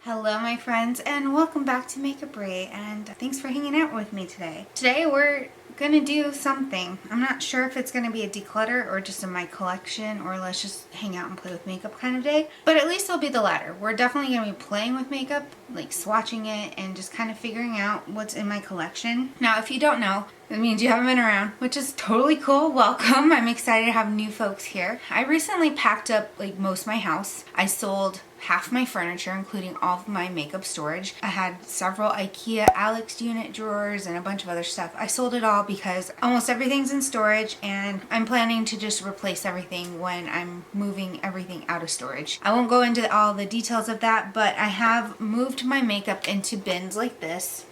Hello my friends and welcome back to Makeup Ray, and thanks for hanging out with me today. Today we're gonna do something. I'm not sure if it's gonna be a declutter or just in my collection or let's just hang out and play with makeup kind of day, but at least it'll be the latter. We're definitely gonna be playing with makeup, like swatching it and just kind of figuring out what's in my collection. Now if you don't know, that means you haven't been around, which is totally cool. Welcome. I'm excited to have new folks here. I recently packed up like most of my house. I sold half my furniture, including all of my makeup storage. I had several IKEA Alex unit drawers and a bunch of other stuff. I sold it all because almost everything's in storage and I'm planning to just replace everything when I'm moving everything out of storage. I won't go into all the details of that, but I have moved my makeup into bins like this.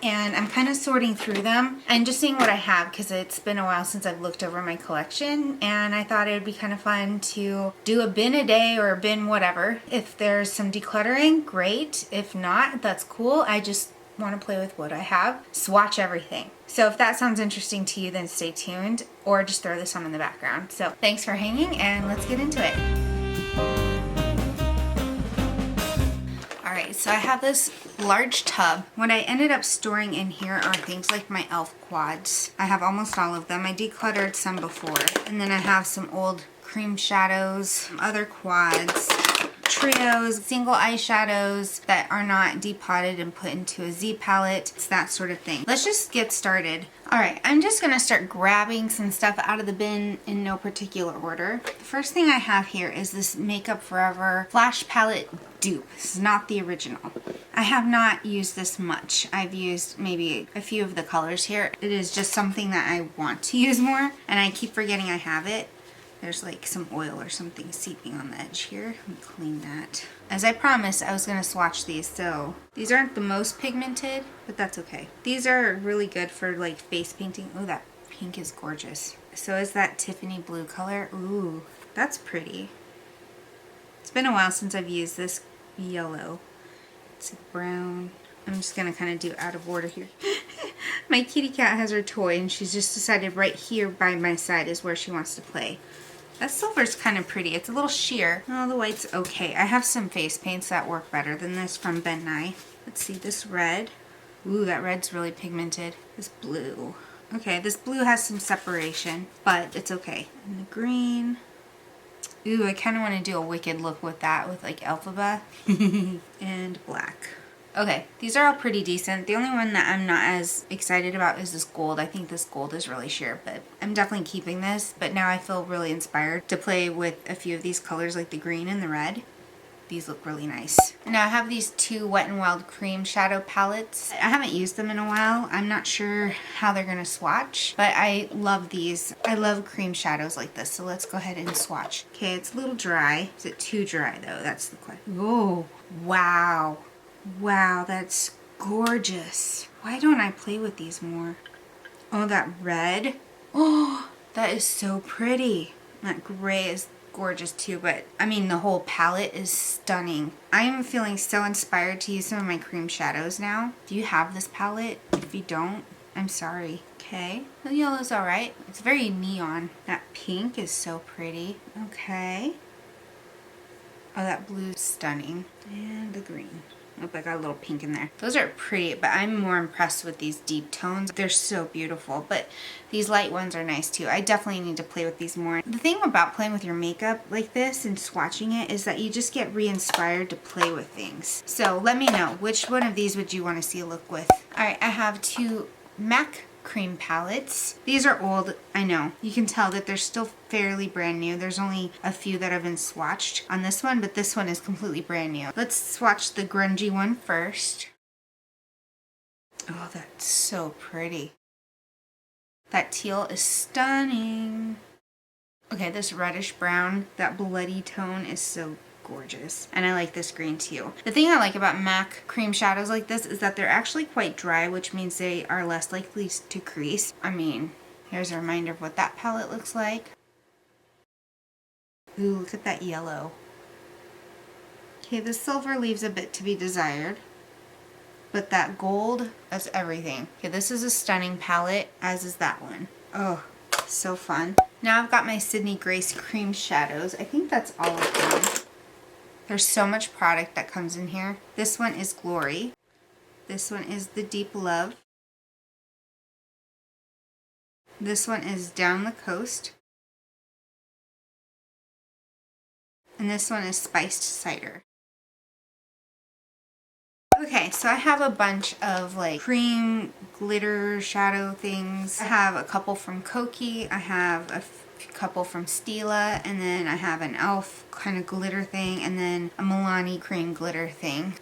And I'm kind of sorting through them and just seeing what I have because it's been a while since I've looked over my collection, and I thought it would be kind of fun to do a bin a day or a bin whatever. If there's some decluttering, great. If not, that's cool. I just want to play with what I have, swatch everything. So if that sounds interesting to you, then stay tuned or just throw this on in the background. So thanks for hanging and let's get into it. Alright, so I have this large tub. What I ended up storing in here are things like my e.l.f. quads. I have almost all of them. I decluttered some before. And then I have some old cream shadows, some other quads, trios, single eyeshadows that are not depotted and put into a Z palette. It's that sort of thing. Let's just get started. Alright, I'm just going to start grabbing some stuff out of the bin in no particular order. The first thing I have here is this Makeup Forever Flash Palette dupe. This is not the original. I have not used this much. I've used maybe a few of the colors here. It is just something that I want to use more, and I keep forgetting I have it. There's like some oil or something seeping on the edge here. Let me clean that. As I promised, I was going to swatch these. So these aren't the most pigmented, but that's okay. These are really good for like face painting. Oh, that pink is gorgeous. So is that Tiffany blue color. Ooh, that's pretty. It's been a while since I've used this yellow. It's a brown. I'm just going to kind of do out of order here. My kitty cat has her toy and she's just decided right here by my side is where she wants to play. That silver's kind of pretty. It's a little sheer. Oh, the white's okay. I have some face paints that work better than this from Ben Nye. Let's see, this red. Ooh, that red's really pigmented. This blue. Okay, this blue has some separation, but it's okay. And the green. Ooh, I kind of want to do a wicked look with that, with like alphabet. And black. Okay, these are all pretty decent. The only one that I'm not as excited about is this gold. I think this gold is really sheer, but I'm definitely keeping this. But now I feel really inspired to play with a few of these colors like the green and the red. These look really nice. Now I have these two Wet n Wild cream shadow palettes. I haven't used them in a while. I'm not sure how they're gonna swatch, but I love these. I love cream shadows like this, so let's go ahead and swatch. Okay, it's a little dry. Is it too dry though? That's the question. Oh, wow. Wow, that's gorgeous. Why don't I play with these more? Oh, that red. Oh, that is so pretty. That gray is gorgeous too, but I mean the whole palette is stunning. I am feeling so inspired to use some of my cream shadows now. Do you have this palette? If you don't, I'm sorry. Okay, the yellow's alright. It's very neon. That pink is so pretty. Okay. Oh, that blue's stunning. And the green. Look, I got a little pink in there. Those are pretty, but I'm more impressed with these deep tones. They're so beautiful, but these light ones are nice too. I definitely need to play with these more. The thing about playing with your makeup like this and swatching it is that you just get re-inspired to play with things. So let me know, which one of these would you want to see a look with? Alright, I have two MAC cream palettes. These are old, I know. You can tell that they're still fairly brand new. There's only a few that have been swatched on this one, but this one is completely brand new. Let's swatch the grungy one first. Oh, that's so pretty. That teal is stunning. Okay, this reddish brown, that bloody tone is so gorgeous. And I like this green too. The thing I like about MAC cream shadows like this is that they're actually quite dry, which means they are less likely to crease. I mean, here's a reminder of what that palette looks like. Ooh, look at that yellow. Okay, the silver leaves a bit to be desired, but that gold, that's everything. Okay, this is a stunning palette, as is that one. Oh, so fun. Now I've got my Sydney Grace cream shadows. I think that's all of them. There's so much product that comes in here. This one is Glory. This one is the Deep Love. This one is Down the Coast. And this one is Spiced Cider. Okay, so I have a bunch of like cream glitter shadow things. I have a couple from Koki. I have a couple from Stila, and then I have an elf kind of glitter thing, and then a Milani cream glitter thing.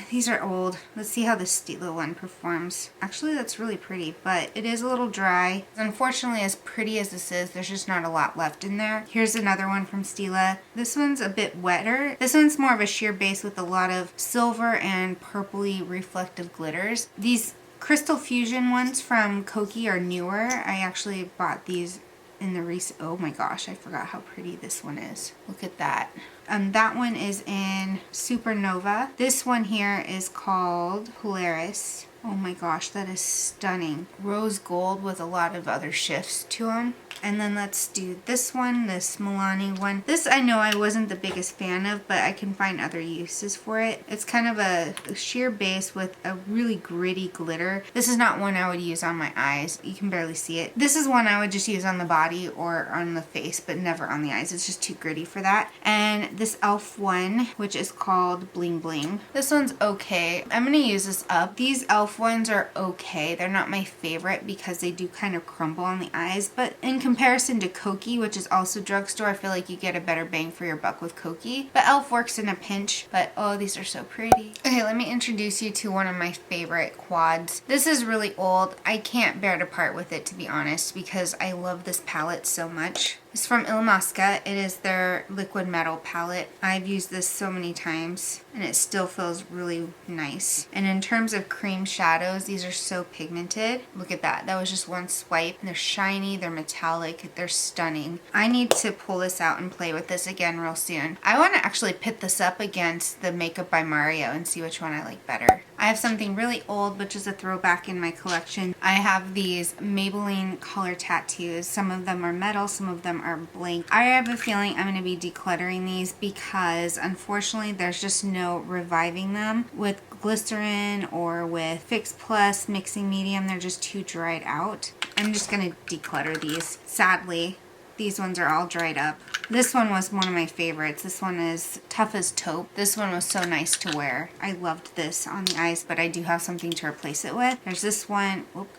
These are old. Let's see how the Stila one performs. Actually, that's really pretty, but it is a little dry. Unfortunately, as pretty as this is, there's just not a lot left in there. Here's another one from Stila. This one's a bit wetter. This one's more of a sheer base with a lot of silver and purpley reflective glitters. These Crystal Fusion ones from Koki are newer. I actually bought these in the recent, oh my gosh, I forgot how pretty this one is. Look at that. That one is in Supernova. This one here is called Polaris. Oh my gosh, that is stunning. Rose gold with a lot of other shifts to them. And then let's do this one, this Milani one. This I know I wasn't the biggest fan of, but I can find other uses for it. It's kind of a sheer base with a really gritty glitter. This is not one I would use on my eyes. You can barely see it. This is one I would just use on the body or on the face, but never on the eyes. It's just too gritty for that. And this elf one, which is called Bling Bling. This one's okay. I'm gonna use this up. These elf ones are okay. They're not my favorite because they do kind of crumble on the eyes, but in comparison to Koki, which is also drugstore, I feel like you get a better bang for your buck with Koki. But elf works in a pinch, but oh, these are so pretty. Okay, let me introduce you to one of my favorite quads. This is really old. I can't bear to part with it, to be honest, because I love this palette so much. It's from Il Mosca. It is their liquid metal palette. I've used this so many times and it still feels really nice. And in terms of cream shadows, these are so pigmented. Look at that. That was just one swipe. They're shiny, they're metallic, they're stunning. I need to pull this out and play with this again real soon. I want to actually pit this up against the Makeup by Mario and see which one I like better. I have something really old, which is a throwback in my collection. I have these Maybelline color tattoos. Some of them are metal, some of them are blank. I have a feeling I'm going to be decluttering these because unfortunately there's just no reviving them. With glycerin or with Fix Plus mixing medium, they're just too dried out. I'm just going to declutter these. Sadly, these ones are all dried up. This one was one of my favorites. This one is tough as taupe. This one was so nice to wear. I loved this on the eyes, but I do have something to replace it with. There's this one. Whoop.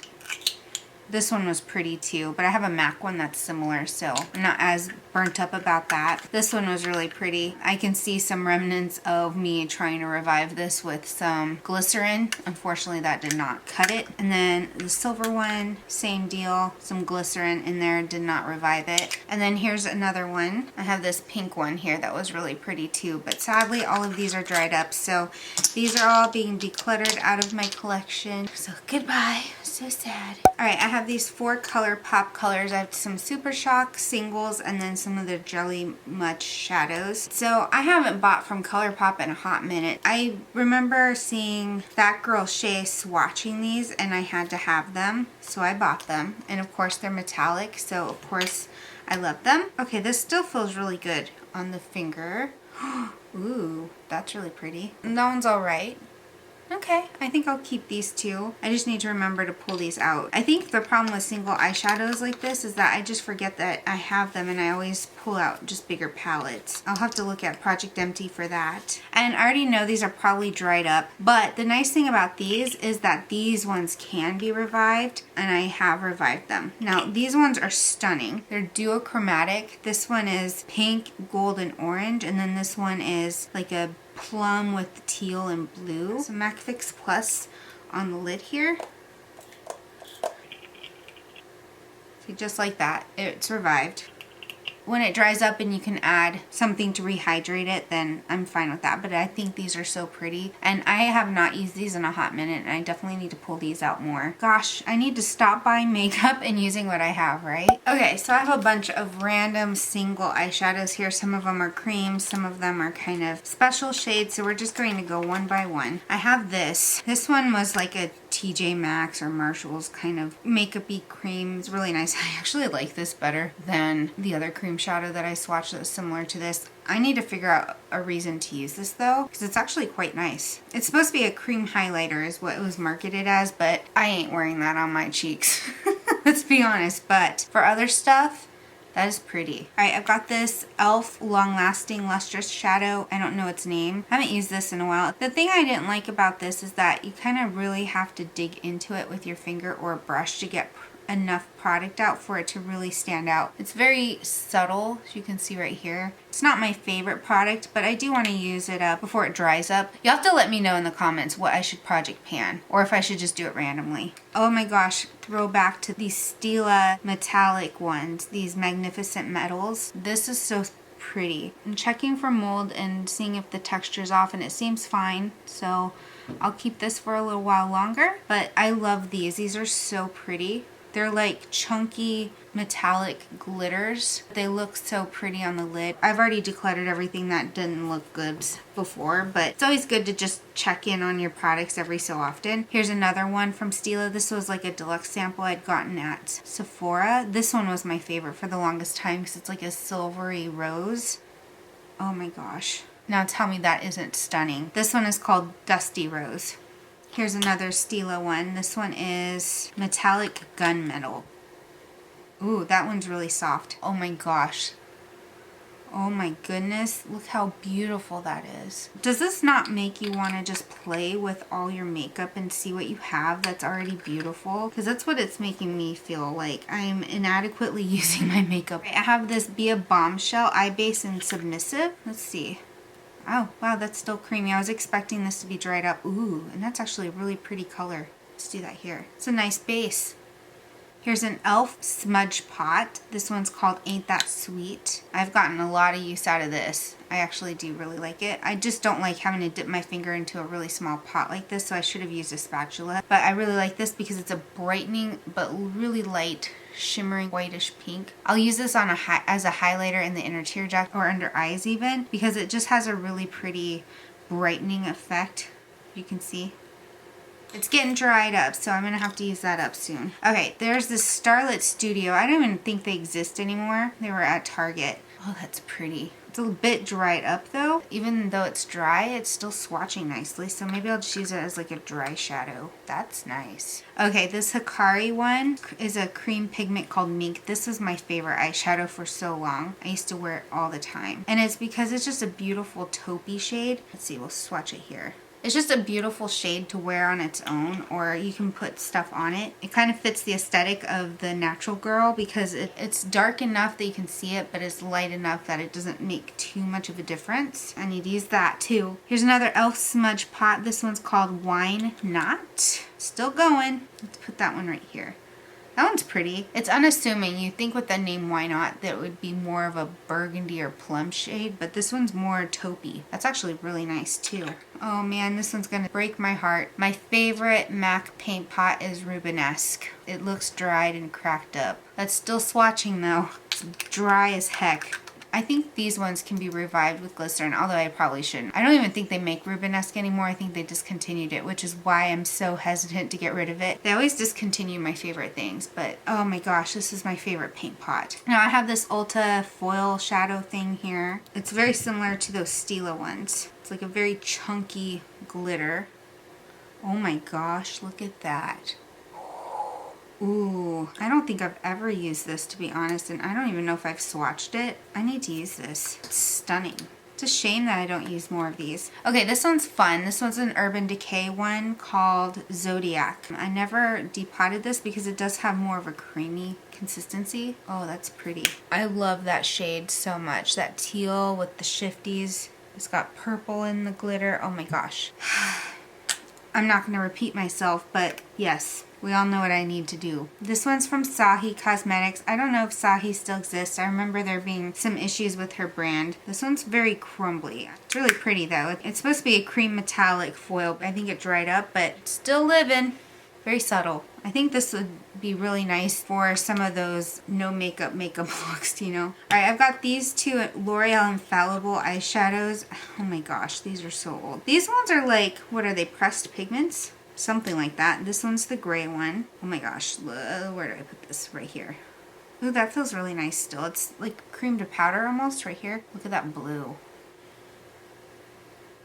This one was pretty too, but I have a MAC one that's similar, so I'm not as burnt up about that. This one was really pretty. I can see some remnants of me trying to revive this with some glycerin. Unfortunately, that did not cut it. And then the silver one, same deal. Some glycerin in there, did not revive it. And then here's another one. I have this pink one here that was really pretty too, but sadly all of these are dried up, so these are all being decluttered out of my collection. So goodbye. So sad. Alright, I have these 4 color pop colors. I have some Super Shock singles and then some of the Jelly Much shadows. So I haven't bought from ColourPop in a hot minute. I remember seeing that girl Shay swatching these and I had to have them, so I bought them. And of course they're metallic, so of course I love them. Okay, this still feels really good on the finger. Ooh, that's really pretty. And that one's alright. Okay, I think I'll keep these two. I just need to remember to pull these out. I think the problem with single eyeshadows like this is that I just forget that I have them and I always pull out just bigger palettes. I'll have to look at Project Empty for that. And I already know these are probably dried up, but the nice thing about these is that these ones can be revived and I have revived them. Now, these ones are stunning. They're duochromatic. This one is pink, gold, and orange, and then this one is like a plum with teal and blue. So MAC Fix Plus on the lid here. See, just like that, it's revived. When it dries up and you can add something to rehydrate it, then I'm fine with that. But I think these are so pretty. And I have not used these in a hot minute and I definitely need to pull these out more. Gosh, I need to stop buying makeup and using what I have, right? Okay, so I have a bunch of random single eyeshadows here. Some of them are creams, some of them are kind of special shades. So we're just going to go one by one. I have this. This one was like a TJ Maxx or Marshall's kind of makeup-y cream. It's really nice. I actually like this better than the other cream shadow that I swatched that was similar to this. I need to figure out a reason to use this though, because it's actually quite nice. It's supposed to be a cream highlighter is what it was marketed as, but I ain't wearing that on my cheeks. Let's be honest. But for other stuff, that is pretty. All right, I've got this e.l.f. Long Lasting Lustrous Shadow. I don't know its name. I haven't used this in a while. The thing I didn't like about this is that you kind of really have to dig into it with your finger or a brush to get enough product out for it to really stand out. It's very subtle, as you can see right here. It's not my favorite product, but I do want to use it up before it dries up. You'll have to let me know in the comments what I should project pan, or if I should just do it randomly. Oh my gosh, throwback to these Stila metallic ones, these magnificent metals. This is so pretty. I'm checking for mold and seeing if the texture's off, and it seems fine, so I'll keep this for a little while longer. But I love these. These are so pretty. They're like chunky metallic glitters. They look so pretty on the lid. I've already decluttered everything that didn't look good before, but it's always good to just check in on your products every so often. Here's another one from Stila. This was like a deluxe sample I'd gotten at Sephora. This one was my favorite for the longest time because it's like a silvery rose. Oh my gosh. Now tell me that isn't stunning. This one is called Dusty Rose. Here's another Stila one. This one is metallic gunmetal. Ooh, that one's really soft. Oh my gosh. Oh my goodness. Look how beautiful that is. Does this not make you want to just play with all your makeup and see what you have that's already beautiful? Because that's what it's making me feel like. I'm inadequately using my makeup. I have this Be a Bombshell Eye Base in Submissive. Let's see. Oh, wow, that's still creamy. I was expecting this to be dried up. Ooh, and that's actually a really pretty color. Let's do that here. It's a nice base. Here's an e.l.f. smudge pot. This one's called Ain't That Sweet. I've gotten a lot of use out of this. I actually do really like it. I just don't like having to dip my finger into a really small pot like this, so I should have used a spatula. But I really like this because it's a brightening but really light shimmering whitish pink. I'll use this on as a highlighter in the inner teardrop or under eyes even, because it just has a really pretty brightening effect. You can see. It's getting dried up, so I'm going to have to use that up soon. Okay, there's this Starlit Studio. I don't even think they exist anymore. They were at Target. Oh, that's pretty. It's a bit dried up though. Even though it's dry, it's still swatching nicely, so maybe I'll just use it as like a dry shadow. That's nice. Okay, this Hikari one is a cream pigment called Mink. This was my favorite eyeshadow for so long. I used to wear it all the time. And it's because it's just a beautiful taupey shade. Let's see, we'll swatch it here. It's just a beautiful shade to wear on its own, or you can put stuff on it. It kind of fits the aesthetic of the natural girl because it's dark enough that you can see it, but it's light enough that it doesn't make too much of a difference. I need to use that too. Here's another e.l.f. smudge pot. This one's called Wine Not. Still going. Let's put that one right here. That one's pretty. It's unassuming. You'd think with the name Why Not that it would be more of a burgundy or plum shade, but this one's more taupey. That's actually really nice too. Oh man, this one's gonna break my heart. My favorite MAC paint pot is Rubenesque. It looks dried and cracked up. That's still swatching though. It's dry as heck. I think these ones can be revived with glycerin, although I probably shouldn't. I don't even think they make Rubenesque anymore. I think they discontinued it, which is why I'm so hesitant to get rid of it. They always discontinue my favorite things, but oh my gosh, this is my favorite paint pot. Now I have this Ulta foil shadow thing here. It's very similar to those Stila ones. It's like a very chunky glitter. Oh my gosh, look at that. Ooh, I don't think I've ever used this, to be honest, and I don't even know if I've swatched it. I need to use this. It's stunning. It's a shame that I don't use more of these. Okay, this one's fun. This one's an Urban Decay one called Zodiac. I never depotted this because it does have more of a creamy consistency. Oh, that's pretty. I love that shade so much. That teal with the shifties. It's got purple in the glitter. Oh my gosh. I'm not going to repeat myself, but yes. We all know what I need to do. This one's from Sahi Cosmetics. I don't know if Sahi still exists. I remember there being some issues with her brand. This one's very crumbly. It's really pretty though. It's supposed to be a cream metallic foil. I think it dried up, but it's still living. Very subtle. I think this would be really nice for some of those no makeup looks, you know. Alright, I've got these two L'Oreal Infallible eyeshadows. Oh my gosh, these are so old. These ones are like, what are they, pressed pigments? something like that. This one's the gray one. Oh my gosh, where do I put this? Right here. Ooh, that feels really nice still. It's like cream to powder almost right here. Look at that blue.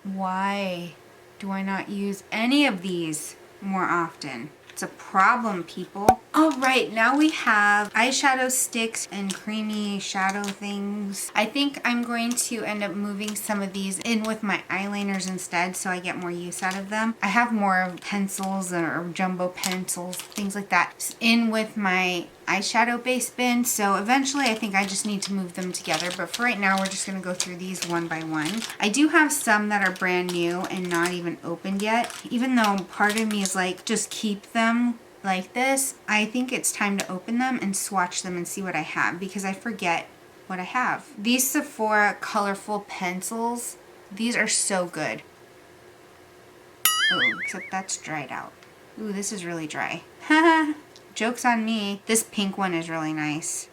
Why do I not use any of these more often? It's a problem, people. All right, now we have eyeshadow sticks and creamy shadow things. I think I'm going to end up moving some of these in with my eyeliners instead so I get more use out of them. I have more pencils or jumbo pencils, things like that, in with my eyeshadow base bin. So eventually I think I just need to move them together. But for right now, we're just going to go through these one by one. I do have some that are brand new and not even opened yet. Even though part of me is like, just keep them like this, I think it's time to open them and swatch them and see what I have, because I forget what I have. These Sephora colorful pencils, these are so good. Oh, except that's dried out. Ooh, this is really dry. Joke's on me. This pink one is really nice.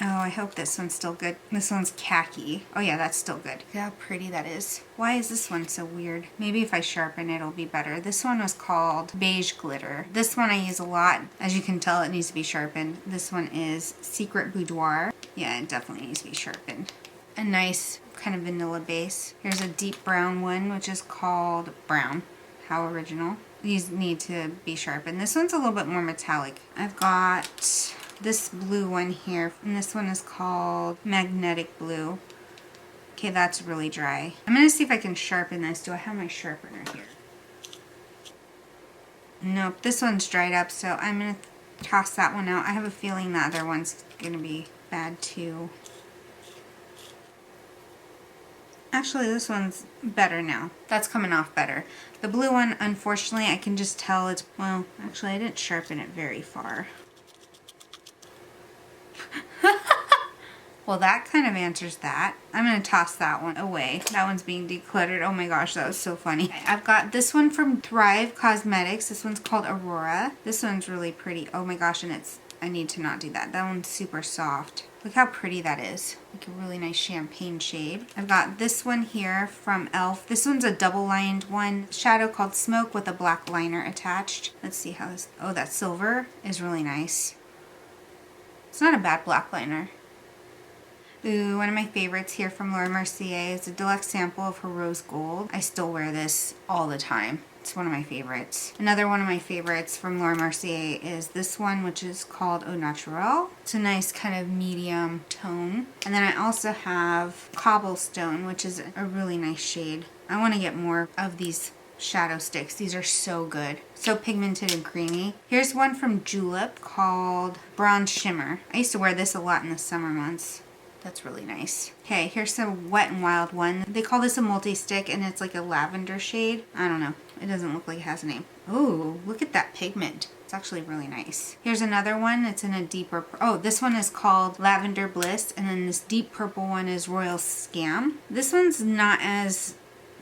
Oh, I hope this one's still good. This one's khaki. Oh yeah, that's still good. Look how pretty that is. Why is this one so weird? Maybe if I sharpen it, it'll be better. This one was called Beige Glitter. This one I use a lot. As you can tell, it needs to be sharpened. This one is Secret Boudoir. Yeah, it definitely needs to be sharpened. A nice kind of vanilla base. Here's a deep brown one, which is called Brown. How original. These need to be sharpened. This one's a little bit more metallic. I've got this blue one here, and this one is called Magnetic Blue. Okay, that's really dry. I'm gonna see if I can sharpen this. Do I have my sharpener here? Nope, this one's dried up, so I'm gonna toss that one out. I have a feeling the other one's gonna be bad too. Actually, this one's better now. That's coming off better. The blue one, unfortunately, I can just tell it's, well, actually I didn't sharpen it very far. Well, that kind of answers that. I'm going to toss that one away. That one's being decluttered. Oh my gosh, that was so funny. I've got this one from Thrive Cosmetics. This one's called Aurora. This one's really pretty. Oh my gosh, and I need to not do that. That one's super soft. Look how pretty that is. Like a really nice champagne shade. I've got this one here from e.l.f. This one's a double lined one. Shadow called Smoke with a black liner attached. Let's see how this, oh, that silver is really nice. It's not a bad black liner. Ooh, one of my favorites here from Laura Mercier is a deluxe sample of her rose gold. I still wear this all the time. It's one of my favorites. Another one of my favorites from Laura Mercier is this one, which is called Au Naturel. It's a nice kind of medium tone. And then I also have Cobblestone, which is a really nice shade. I want to get more of these shadow sticks. These are so good. So pigmented and creamy. Here's one from Julep called Bronze Shimmer. I used to wear this a lot in the summer months. That's really nice. Okay, here's some Wet n Wild one. They call this a multi-stick, and it's like a lavender shade. I don't know. It doesn't look like it has a name. Oh, look at that pigment. It's actually really nice. Here's another one. It's in a deeper... Oh, this one is called Lavender Bliss, and then this deep purple one is Royal Scam. This one's not as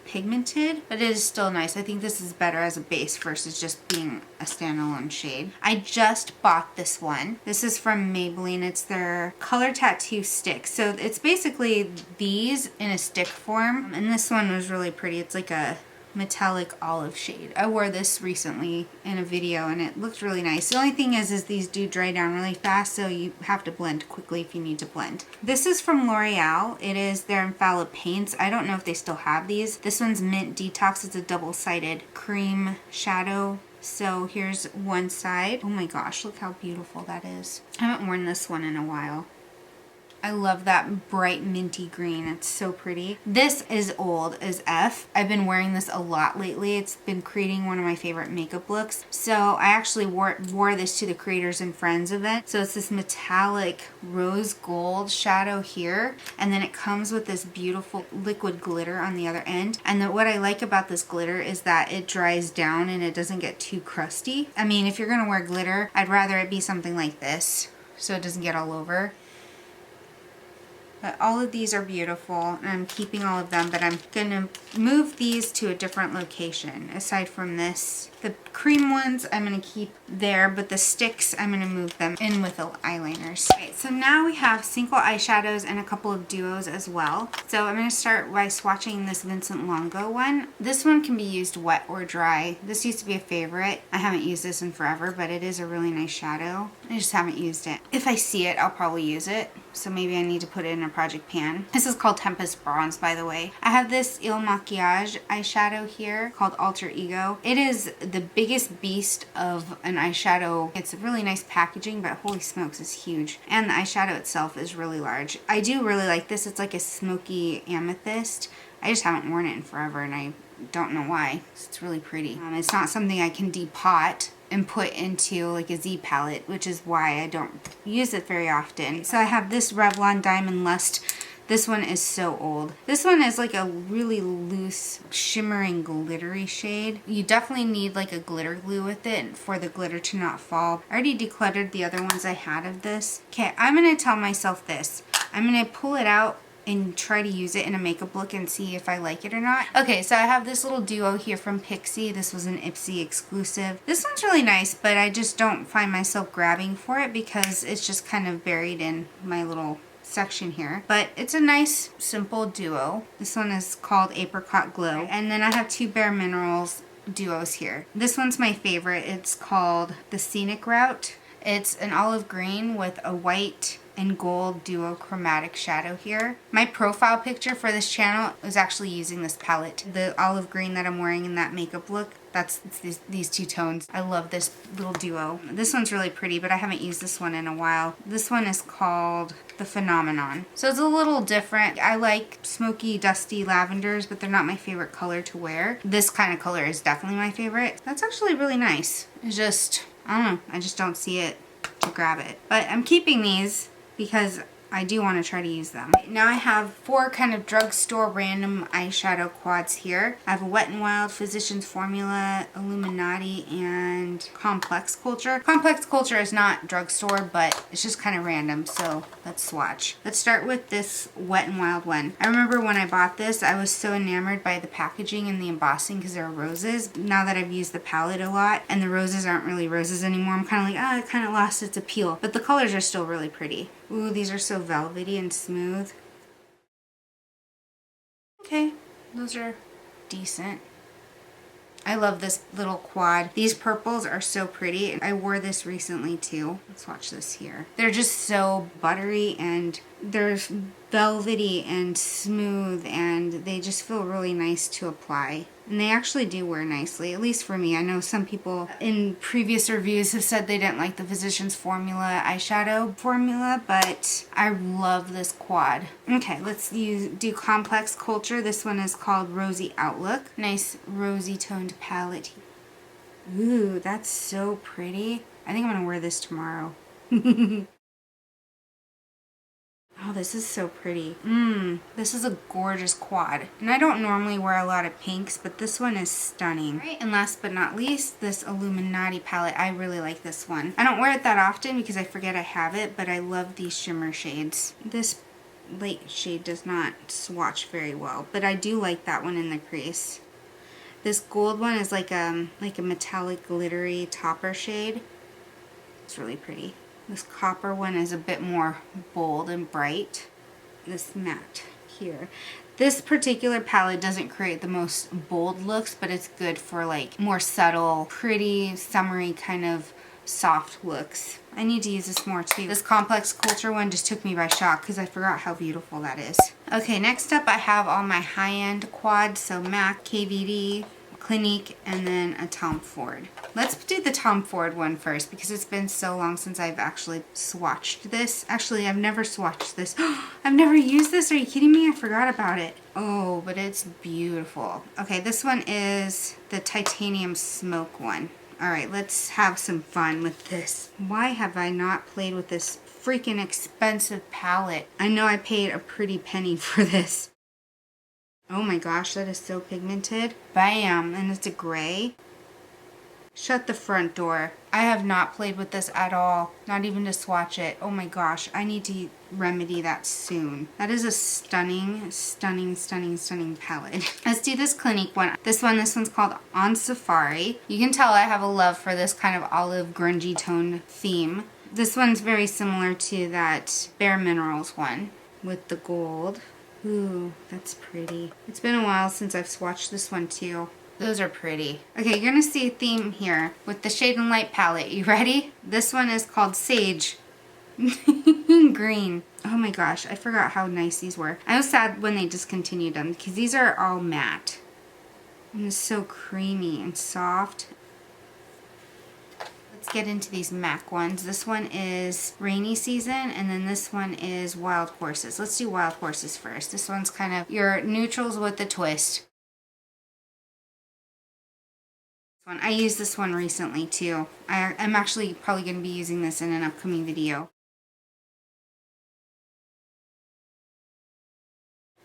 pigmented, but it is still nice. I think this is better as a base versus just being a standalone shade. I just bought this one. This is from Maybelline. It's their color tattoo stick. So it's basically these in a stick form, and this one was really pretty. It's like a metallic olive shade. I wore this recently in a video and it looked really nice. The only thing is these do dry down really fast, so you have to blend quickly if you need to blend. This is from L'Oreal. It is their Infallible paints. I don't know if they still have these. This one's Mint Detox. It's a double-sided cream shadow. So here's one side. Oh my gosh, look how beautiful that is. I haven't worn this one in a while. I love that bright minty green. It's so pretty. This is old as F. I've been wearing this a lot lately. It's been creating one of my favorite makeup looks. So I actually wore this to the Creators and Friends event. So it's this metallic rose gold shadow here. And then it comes with this beautiful liquid glitter on the other end. And what I like about this glitter is that it dries down and it doesn't get too crusty. I mean, if you're gonna wear glitter, I'd rather it be something like this so it doesn't get all over. But all of these are beautiful, and I'm keeping all of them, but I'm gonna move these to a different location aside from this. The cream ones I'm gonna keep there, but the sticks I'm gonna move them in with the eyeliners. Okay, so now we have single eyeshadows and a couple of duos as well. So I'm gonna start by swatching this Vincent Longo one. This one can be used wet or dry. This used to be a favorite. I haven't used this in forever, but it is a really nice shadow. I just haven't used it. If I see it, I'll probably use it. So maybe I need to put it in a project pan. This is called Tempest Bronze, by the way. I have this Il Maquillage eyeshadow here called Alter Ego. It is the biggest beast of an eyeshadow. It's really nice packaging, but holy smokes, it's huge. And the eyeshadow itself is really large. I do really like this. It's like a smoky amethyst. I just haven't worn it in forever, and I don't know why. It's really pretty. It's not something I can depot and put into like a Z palette, which is why I don't use it very often. So I have this Revlon Diamond Lust. This one is so old. This one is like a really loose, shimmering, glittery shade. You definitely need like a glitter glue with it for the glitter to not fall. I already decluttered the other ones I had of this. Okay, I'm gonna tell myself this. I'm gonna pull it out and try to use it in a makeup look and see if I like it or not. Okay, so I have this little duo here from Pixi. This was an Ipsy exclusive. This one's really nice, but I just don't find myself grabbing for it because it's just kind of buried in my little section here. But it's a nice, simple duo. This one is called Apricot Glow. And then I have two Bare Minerals duos here. This one's my favorite. It's called the Scenic Route. It's an olive green with a white and gold duo chromatic shadow here. My profile picture for this channel is actually using this palette. The olive green that I'm wearing in that makeup look, that's these two tones. I love this little duo. This one's really pretty, but I haven't used this one in a while. This one is called The Phenomenon. So it's a little different. I like smoky, dusty lavenders, but they're not my favorite color to wear. This kind of color is definitely my favorite. That's actually really nice. It's just, I don't know, I just don't see it to grab it. But I'm keeping these because I do want to try to use them. Now I have four kind of drugstore random eyeshadow quads here. I have a Wet n Wild, Physicians Formula, Illuminati, and Complex Culture. Complex Culture is not drugstore, but it's just kind of random, so let's swatch. Let's start with this Wet n Wild one. I remember when I bought this, I was so enamored by the packaging and the embossing because they're roses. Now that I've used the palette a lot and the roses aren't really roses anymore, I'm kind of like, it kind of lost its appeal. But the colors are still really pretty. Ooh, these are so velvety and smooth. Okay, those are decent. I love this little quad. These purples are so pretty. I wore this recently too. Let's watch this here. They're just so buttery and they're velvety and smooth and they just feel really nice to apply. And they actually do wear nicely, at least for me. I know some people in previous reviews have said they didn't like the Physicians Formula eyeshadow formula, but I love this quad. Okay, let's do Complex Culture. This one is called Rosy Outlook. Nice rosy toned palette. Ooh, that's so pretty. I think I'm gonna wear this tomorrow. Oh, this is so pretty. This is a gorgeous quad. And I don't normally wear a lot of pinks, but this one is stunning. Right, and last but not least, this Illuminati palette. I really like this one. I don't wear it that often because I forget I have it, but I love these shimmer shades. This light shade does not swatch very well, but I do like that one in the crease. This gold one is like a metallic glittery topper shade. It's really pretty. This copper one is a bit more bold and bright. This matte here. This particular palette doesn't create the most bold looks, but it's good for like more subtle, pretty, summery kind of soft looks. I need to use this more too. This Complex Culture one just took me by shock because I forgot how beautiful that is. Okay, next up I have all my high-end quads, so MAC, KVD, Clinique, and then a Tom Ford. Let's do the Tom Ford one first because it's been so long since I've actually swatched this. Actually, I've never swatched this. I've never used this. Are you kidding me? I forgot about it. Oh, but it's beautiful. Okay, this one is the Titanium Smoke one. All right, let's have some fun with this. Why have I not played with this freaking expensive palette? I know I paid a pretty penny for this. Oh my gosh, that is so pigmented. Bam, and it's a gray. Shut the front door. I have not played with this at all. Not even to swatch it. Oh my gosh. I need to remedy that soon. That is a stunning, stunning, stunning, stunning palette. Let's do this Clinique one. This one's called On Safari. You can tell I have a love for this kind of olive grungy tone theme. This one's very similar to that Bare Minerals one with the gold. Ooh, that's pretty. It's been a while since I've swatched this one too. Those are pretty. Okay, you're gonna see a theme here with the Shade and Light palette. You ready? This one is called Sage Green. Oh my gosh, I forgot how nice these were. I was sad when they discontinued them because these are all matte. And it's so creamy and soft. Let's get into these MAC ones. This one is Rainy Season, and then this one is Wild Horses. Let's do Wild Horses first. This one's kind of your neutrals with a twist. I used this one recently too. I'm actually probably going to be using this in an upcoming video.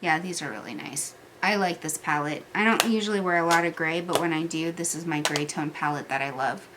Yeah, these are really nice. I like this palette. I don't usually wear a lot of gray, but when I do, this is my gray tone palette that I love.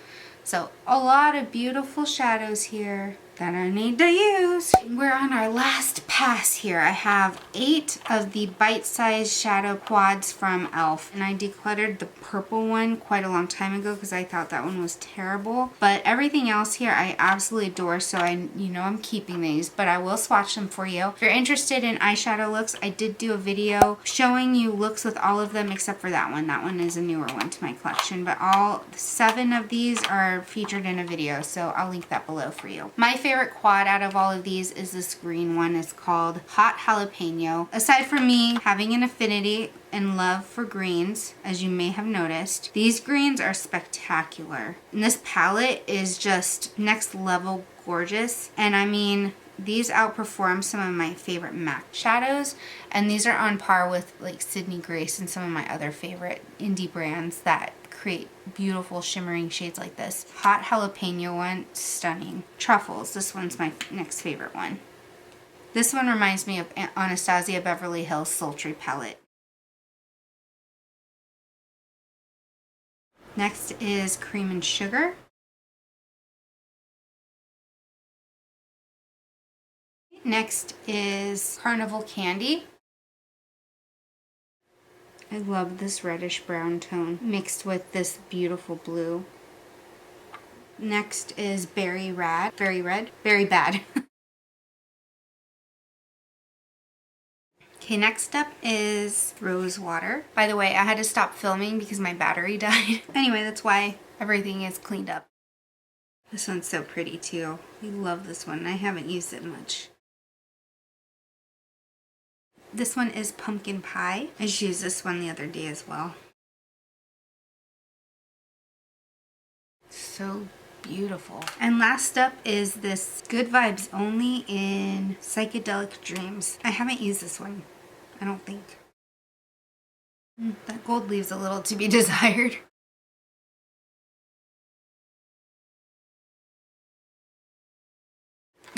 So a lot of beautiful shadows here that I need to use. We're on our last pass here. I have 8 of the bite-sized shadow quads from e.l.f. and I decluttered the purple one quite a long time ago because I thought that one was terrible. But everything else here I absolutely adore, so I'm keeping these, but I will swatch them for you. If you're interested in eyeshadow looks, I did do a video showing you looks with all of them except for that one. That one is a newer one to my collection, but all 7 of these are featured in a video, so I'll link that below for you. My favorite quad out of all of these is this green one. It's called Hot Jalapeno. Aside from me having an affinity and love for greens, as you may have noticed, these greens are spectacular. And this palette is just next level gorgeous. And I mean, these outperform some of my favorite MAC shadows, and these are on par with like Sydney Grace and some of my other favorite indie brands that create beautiful shimmering shades like this. Hot Jalapeno one, stunning. Truffles, this one's my next favorite one. This one reminds me of Anastasia Beverly Hills Sultry palette. Next is Cream and Sugar. Next is Carnival Candy. I love this reddish brown tone mixed with this beautiful blue. Next is Berry Bad. Okay, next up is Rose Water. By the way, I had to stop filming because my battery died. Anyway, that's why everything is cleaned up. This one's so pretty too. I love this one. I haven't used it much. This one is Pumpkin Pie. I just used this one the other day as well. So beautiful. And last up is this Good Vibes Only in Psychedelic Dreams. I haven't used this one, I don't think. That gold leaves a little to be desired.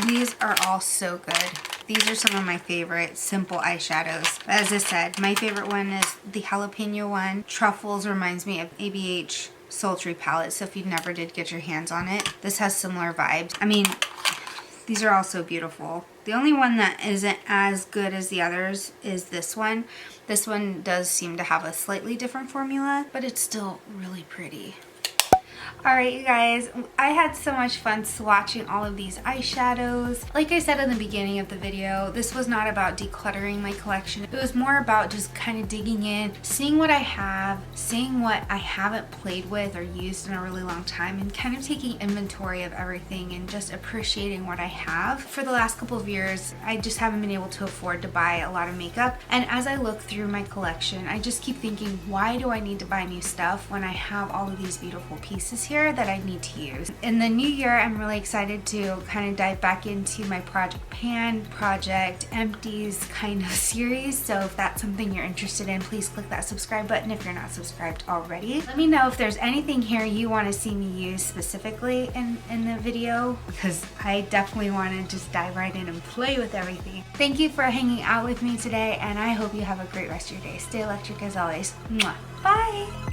These are all so good. These are some of my favorite simple eyeshadows. As I said, my favorite one is the jalapeno one. Truffles reminds me of ABH Sultry palette, so if you never did get your hands on it, this has similar vibes. I mean, these are all so beautiful. The only one that isn't as good as the others is this one. This one does seem to have a slightly different formula, but it's still really pretty. Alright you guys, I had so much fun swatching all of these eyeshadows. Like I said in the beginning of the video, this was not about decluttering my collection. It was more about just kind of digging in, seeing what I have, seeing what I haven't played with or used in a really long time, and kind of taking inventory of everything and just appreciating what I have. For the last couple of years, I just haven't been able to afford to buy a lot of makeup, and as I look through my collection, I just keep thinking, why do I need to buy new stuff when I have all of these beautiful pieces here that I need to use? In the new year, I'm really excited to kind of dive back into my Project Pan, Project Empties kind of series. So if that's something you're interested in, please click that subscribe button if you're not subscribed already. Let me know if there's anything here you want to see me use specifically in the video, because I definitely want to just dive right in and play with everything. Thank you for hanging out with me today, and I hope you have a great rest of your day. Stay electric as always. Mwah. Bye!